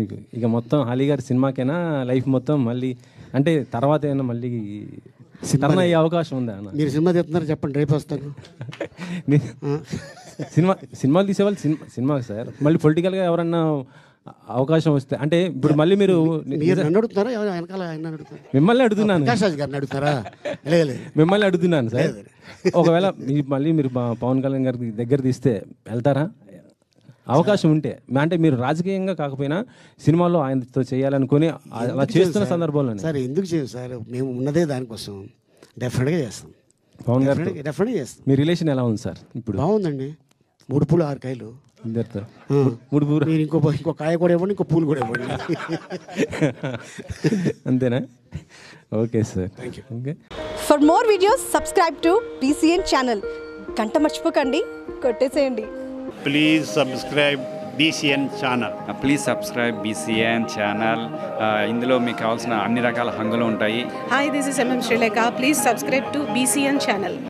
మీకు ఇక మొత్తం అలీ గారి సినిమాకైనా లైఫ్ మొత్తం మళ్ళీ అంటే తర్వాత ఏమైనా మళ్ళీ టర్న్ అయ్యే అవకాశం ఉందా అన్న? మీరు సినిమా చెప్తున్నారు చెప్పండి, రేపు వస్తాను. సినిమాలు తీసేవాళ్ళు సినిమాకి సార్, మళ్ళీ పొలిటికల్గా ఎవరన్నా అవకాశం వస్తే అంటే ఇప్పుడు మళ్ళీ మీరు నన్ను అడుగుతున్నారా వెనకాల ఆయన అడుగుతారు? మిమ్మల్ని అడుగుతున్నాను. ప్రకాష్ రాజ్ గారిని అడుగుతారా? మిమ్మల్ని అడుగుతున్నాను సార్. ఒకవేళ మళ్ళీ మీరు పవన్ కళ్యాణ్ గారికి దగ్గర తీస్తే వెళ్తారా? అవకాశం ఉంటే అంటే మీరు రాజకీయంగా కాకపోయినా సినిమాలో ఆయనతో చేయాలనుకుని అలా చేస్తున్న సందర్భంలో సార్ ఎందుకు చేయం సార్, మేము ఉన్నదే దానికోసం. డెఫినెట్గా చేస్తాం. పవన్ గారు డెఫినెట్గా చేస్తాం. మీ రిలేషన్ ఎలా ఉంది సార్ ఇప్పుడు? బాగుందండి. 3 పూలు 6 కాయలు. ఇద్దరితో 3 పూలు. మీరు ఇంకో కాయ కూడా ఇవ్వండి, ఇంకో పూలు కూడా ఇవ్వండి. అంతేనా? Okay sir, thank you. Okay. For more videos subscribe to BCN channel. గంట మర్చిపోకండి, కొట్టేసేయండి. Please subscribe BCN channel. Please subscribe BCN channel. ఇందులో మీకు కావాల్సిన అన్ని రకాల హంగులు ఉంటాయి. Hi, this is MM Srilekha. Please subscribe to BCN channel.